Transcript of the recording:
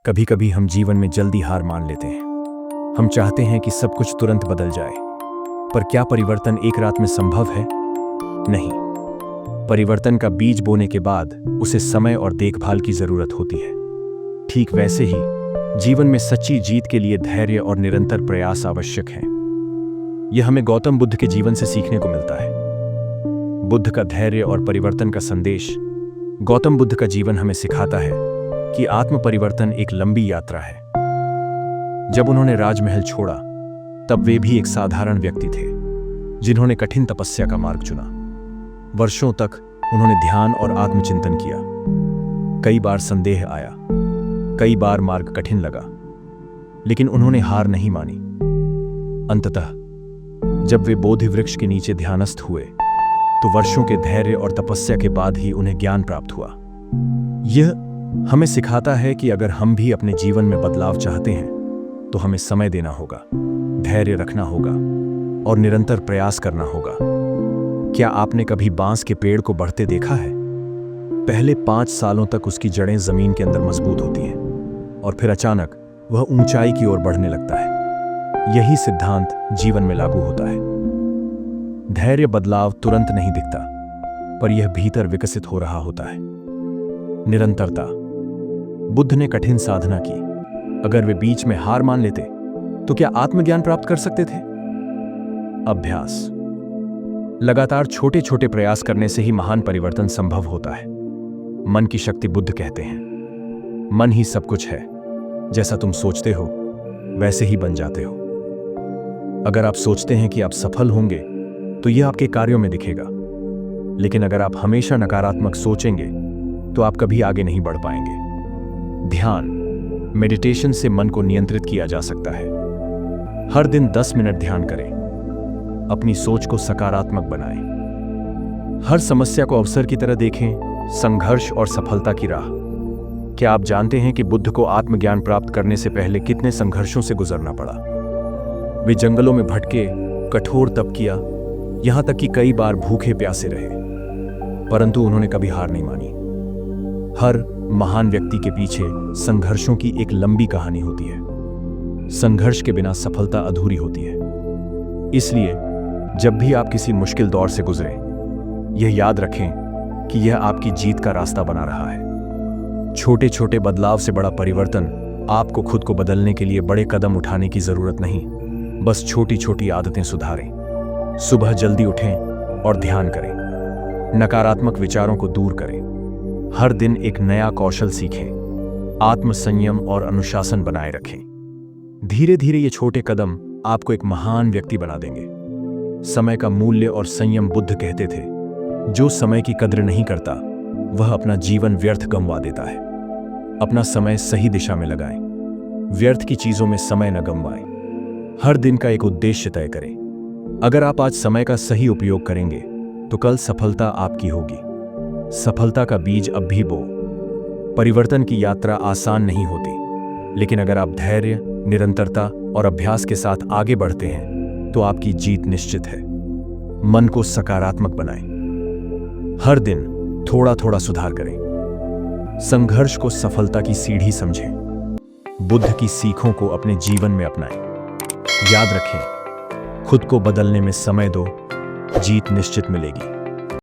कभी कभी हम जीवन में जल्दी हार मान लेते हैं। हम चाहते हैं कि सब कुछ तुरंत बदल जाए, पर क्या परिवर्तन एक रात में संभव है? नहीं। परिवर्तन का बीज बोने के बाद उसे समय और देखभाल की जरूरत होती है। ठीक वैसे ही जीवन में सच्ची जीत के लिए धैर्य और निरंतर प्रयास आवश्यक है। यह हमें गौतम बुद्ध के जीवन से सीखने को मिलता है। बुद्ध का धैर्य और परिवर्तन का संदेश। गौतम बुद्ध का जीवन हमें सिखाता है कि आत्म परिवर्तन एक लंबी यात्रा है। जब उन्होंने राजमहल छोड़ा, तब वे भी एक साधारण व्यक्ति थे, जिन्होंने कठिन तपस्या का मार्ग चुना। वर्षों तक उन्होंने ध्यान और आत्मचिंतन किया। कई बार संदेह आया, कई बार मार्ग कठिन लगा, लेकिन उन्होंने हार नहीं मानी। अंततः जब वे बोधि वृक्ष के नीचे ध्यानस्थ हुए, तो वर्षों के धैर्य और तपस्या के बाद ही उन्हें ज्ञान प्राप्त हुआ। यह हमें सिखाता है कि अगर हम भी अपने जीवन में बदलाव चाहते हैं, तो हमें समय देना होगा, धैर्य रखना होगा और निरंतर प्रयास करना होगा। क्या आपने कभी बांस के पेड़ को बढ़ते देखा है? पहले 5 सालों तक उसकी जड़ें जमीन के अंदर मजबूत होती हैं, और फिर अचानक वह ऊंचाई की ओर बढ़ने लगता है। यही सिद्धांत जीवन में लागू होता है। धैर्य बदलाव तुरंत नहीं दिखता, पर यह भीतर विकसित हो रहा होता है। निरंतरता। बुद्ध ने कठिन साधना की। अगर वे बीच में हार मान लेते, तो क्या आत्मज्ञान प्राप्त कर सकते थे? अभ्यास। लगातार छोटे छोटे प्रयास करने से ही महान परिवर्तन संभव होता है। मन की शक्ति। बुद्ध कहते हैं, मन ही सब कुछ है। जैसा तुम सोचते हो, वैसे ही बन जाते हो। अगर आप सोचते हैं कि आप सफल होंगे, तो यह आपके कार्यों में दिखेगा। लेकिन अगर आप हमेशा नकारात्मक सोचेंगे, तो आप कभी आगे नहीं बढ़ पाएंगे। ध्यान, मेडिटेशन से मन को नियंत्रित किया जा सकता है। हर दिन 10 मिनट ध्यान करें। अपनी सोच को सकारात्मक बनाएं। हर समस्या को अवसर की तरह देखें, संघर्ष और सफलता की राह। क्या आप जानते हैं कि बुद्ध को आत्मज्ञान प्राप्त करने से पहले कितने संघर्षों से गुजरना पड़ा? वे जंगलों में भटके, कठोर तप किया, यहां तक कि कई बार भूखे प्यासे रहे, परंतु उन्होंने कभी हार नहीं मानी। हर महान व्यक्ति के पीछे संघर्षों की एक लंबी कहानी होती है। संघर्ष के बिना सफलता अधूरी होती है। इसलिए जब भी आप किसी मुश्किल दौर से गुजरें, यह याद रखें कि यह आपकी जीत का रास्ता बना रहा है। छोटे छोटे बदलाव से बड़ा परिवर्तन। आपको खुद को बदलने के लिए बड़े कदम उठाने की जरूरत नहीं, बस छोटी छोटी आदतें सुधारें। सुबह जल्दी उठें और ध्यान करें। नकारात्मक विचारों को दूर करें। हर दिन एक नया कौशल सीखें। आत्मसंयम और अनुशासन बनाए रखें। धीरे धीरे ये छोटे कदम आपको एक महान व्यक्ति बना देंगे। समय का मूल्य और संयम। बुद्ध कहते थे, जो समय की कद्र नहीं करता, वह अपना जीवन व्यर्थ गंवा देता है। अपना समय सही दिशा में लगाएं। व्यर्थ की चीजों में समय न गंवाएं। हर दिन का एक उद्देश्य तय करें। अगर आप आज समय का सही उपयोग करेंगे, तो कल सफलता आपकी होगी। सफलता का बीज अब भी बो। परिवर्तन की यात्रा आसान नहीं होती, लेकिन अगर आप धैर्य, निरंतरता और अभ्यास के साथ आगे बढ़ते हैं, तो आपकी जीत निश्चित है। मन को सकारात्मक बनाएं। हर दिन थोड़ा थोड़ा सुधार करें। संघर्ष को सफलता की सीढ़ी समझें। बुद्ध की सीखों को अपने जीवन में अपनाएं। याद रखें, खुद को बदलने में समय दो, जीत निश्चित मिलेगी।